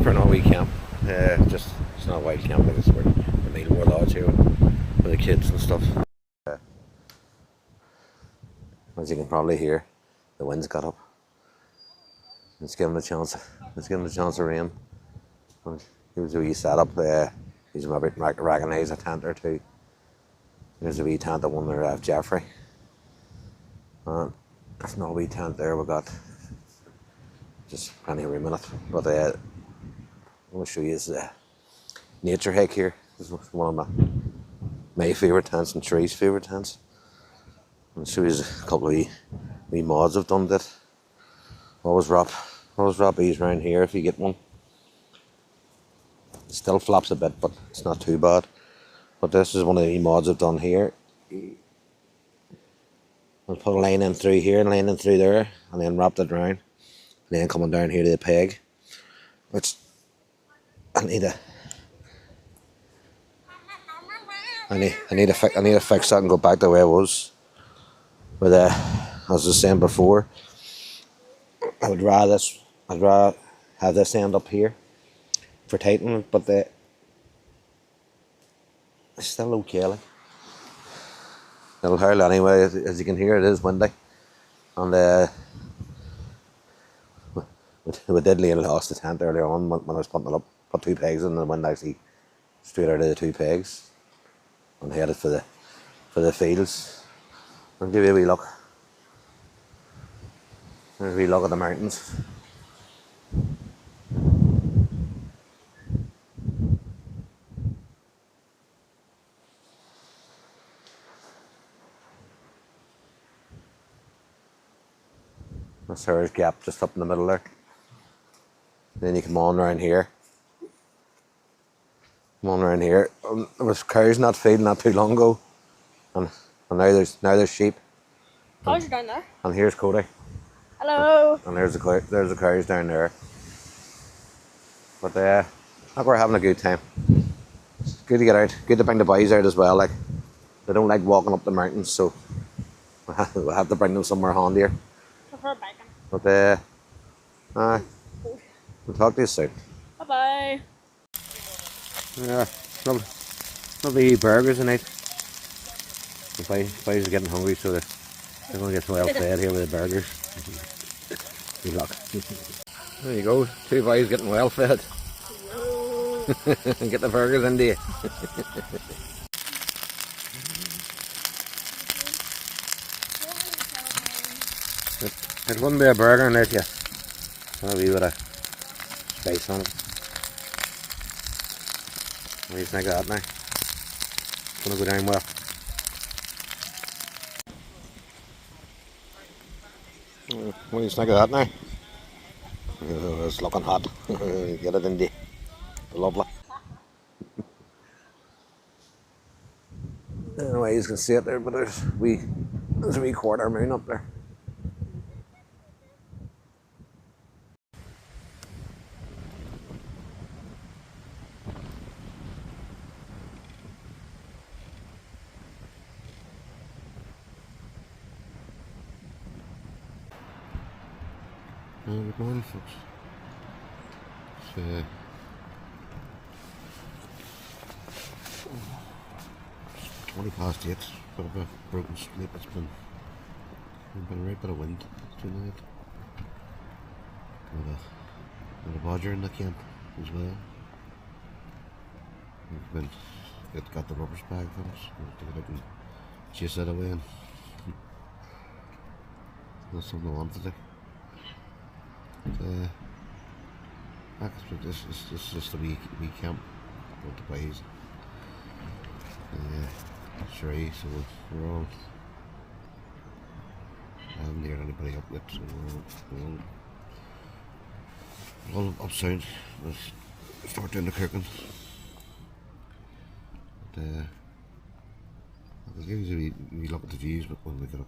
for another wee camp. Just it's not a wild camp, like it's where the Meelmore lodge here with the kids and stuff. As you can probably hear, the wind's got up. It's giving a chance. It's giving a chance of rain. Here's a wee setup. He's maybe recognise a tent or two. There's a wee tent that one there of Jeffrey. There's no wee tent there. We got just plenty of room in it. But I want to show you the nature hike here. This is one of my favourite tents and Tree's favourite tents. I'll show you a couple of wee mods I've done that. Always wrap these around here if you get one. It still flaps a bit, but it's not too bad. But this is one of the mods I've done here. I'll put a line in through here and line in through there, and then wrap it around, and then coming down here to the peg, which I need to fix that and go back the way it was. But as I was saying before, I'd rather have this end up here for tightening, but it's still okay. Like. It'll hurl anyway. As you can hear, it is windy, and we did lay and lost the tent earlier on when I was putting it up. Put two pegs in, and the wind actually straight out of the two pegs, and headed for the fields. I'll give you a wee look. There's a wee look at the mountains. There's gap just up in the middle there. Then you come on around here. Come on around here. There was cows not feeding not too long ago, and now there's sheep. Cows are down there. And here's Cody. Hello. And there's the cows down there. But look, we're having a good time. It's good to get out. Good to bring the boys out as well. Like they don't like walking up the mountains, so we'll have to bring them somewhere handier. Prefer biking. But we'll talk to you soon. Bye bye. Yeah, lovely burgers tonight. The boys are getting hungry, so they're going to get well fed here with the burgers. Good luck. There you go, two boys getting well fed. Get the burgers into you. It wouldn't be a burger unless you had a wee bit of spice on it. What do you think of that now? It's going to go down well. What do you think of that now? It's looking hot. Get it in the lovely. Anyway, you can see it there, but there's a wee quarter moon up there. Good morning, folks. It's 20 past 8. Bit of a broken sleep. It's been a right bit of wind tonight. With a bodger in the camp as well. We've got the rubbish bag for us. We'll take it out and chase that away. And that's something I want to do. This is just a wee camp with the boys. Sherry, so we're all. I haven't heard anybody up yet, so we're all up sound. Let's start doing the cooking. But I'll give you a wee look at the views when we get up.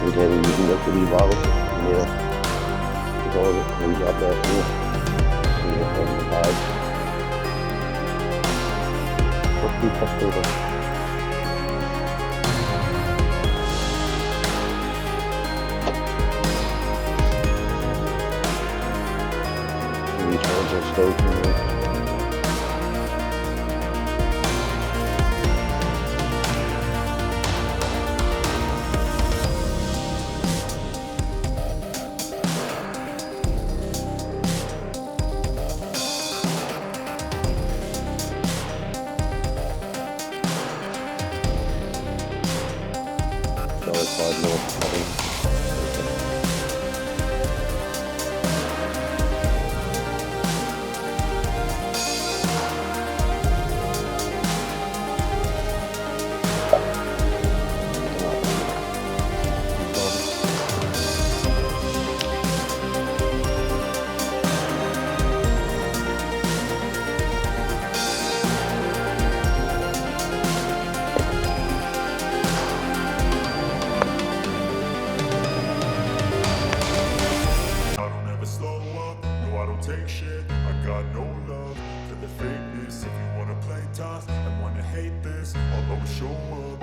We can using the wee bottle. Yeah. It's all we got there. Yeah. We got all the bag. What's the custard? Trangia Stove. Take shit, I got no love for the fakeness. If you wanna play tough and wanna hate this, I'll always show up.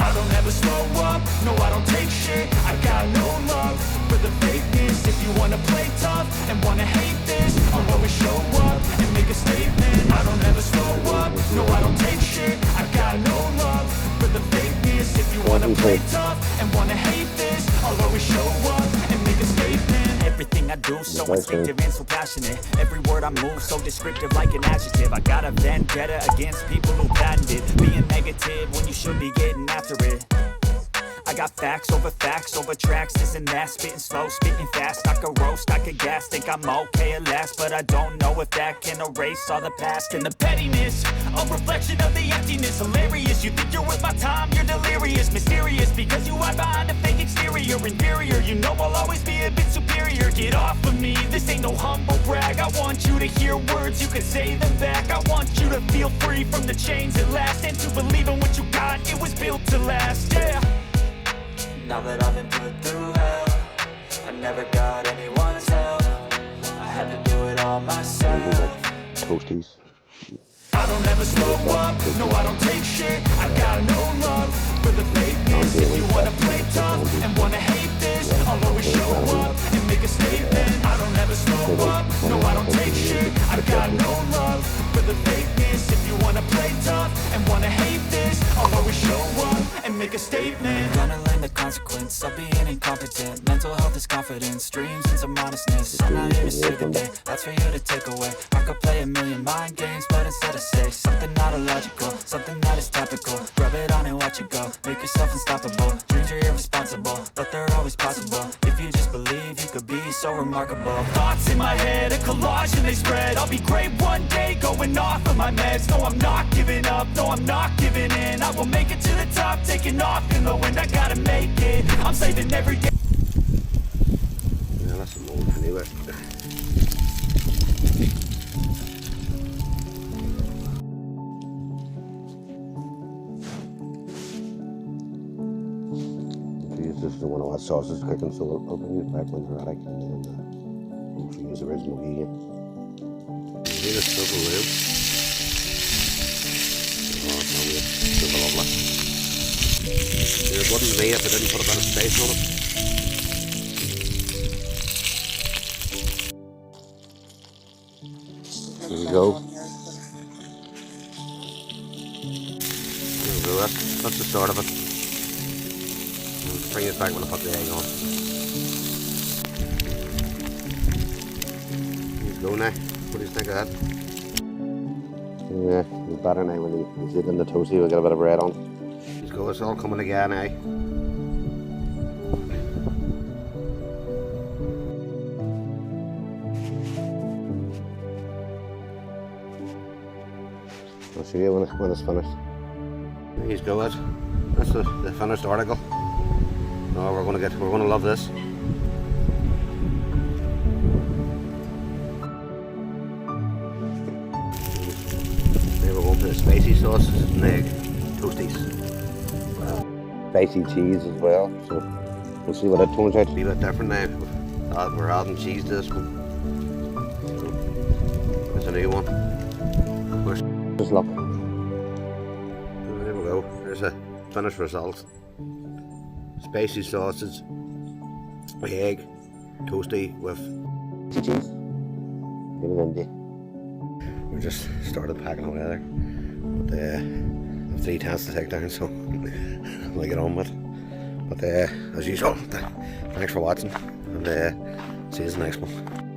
I don't ever slow up, no I don't take shit. I got no love for the fakeness. If you wanna play tough and wanna hate this, I'll always show up and make a statement. I don't ever slow up, no I don't take shit. I got no love for the fakeness. If you wanna play tough and wanna hate this, I'll always show up and make a statement. Everything I do so instinctive and so passionate. Every word I move so descriptive like an adjective. I got a vendetta against people who patented being negative when you should be getting after it. I got facts over tracks, this and that. Spitting slow, spitting fast. I could roast, I could gas. Think I'm okay at last, but I don't know if that can erase all the past. And the pettiness, a reflection of the emptiness. Hilarious, you think you're worth my time, you're delirious. Mysterious, because you hide behind a fake exterior. Inferior, you know I'll always be a bit superior. Get off of me, this ain't no humble brag. I want you to hear words, you can say them back. I want you to feel free from the chains at last, and to believe in what you got, it was built to last, yeah. Now that I've been put through hell, I never got anyone's help. I had to do it all myself. Toasties. I don't ever slow up, no I don't take shit. I got no love for the fakeness. If you wanna play tough and wanna hate this, I'll always show up and make a statement. I don't ever slow up, no I don't take shit. I got no love for the fakeness. If you wanna play tough and wanna hate this, I'll always show up and make a statement. Gonna learn the consequence of being incompetent. Mental health is confidence, dreams and some honestness. I'm not here to save the day, that's for you to take away. I could play a million mind games, but instead I say something not illogical, something that is topical. Rub it on and watch it go, make yourself unstoppable. Dreams are irresponsible, but they're always possible. If you just believe, you could be so remarkable. Thoughts in my head, a collage and they spread. I'll be great one day, going off of my meds. No, I'm not giving up, no, I'm not giving in. I will make it to the top, taking off in the wind. I gotta make it, I'm saving every day. Yeah, that's some old anyway. Just don't want to watch sausage cooking, so I'll bring it back when they're ready, and then we'll use the Ridgemonkey again. See this stuff over here? Oh, no, it's super lovely. It wouldn't be if I didn't put a bit of spice on it. There you go. There you go, that's the start of it. Bring it back when I put the egg on. Let's go now. What do you think of that? Yeah, it's better now when you see it in the toasty, we get a bit of bread on. Let's go, it's all coming together now. I'll show you when it's finished. There you go, that's the finished article. Oh, we're gonna love this. Then we're going for the spicy sauces and egg toasties. Wow. spicy cheese as well. So we'll see what it turns out. A wee bit different now. We're adding cheese to this one. So there's a new one. Wish us luck. There we go. There's a finished result. Spicy sausage, egg, toasty with cheese. Get it in there. We just started packing away there, but I have 3 tents to take down, so I'll get on with it. But as usual, thanks for watching, and see you in the next one.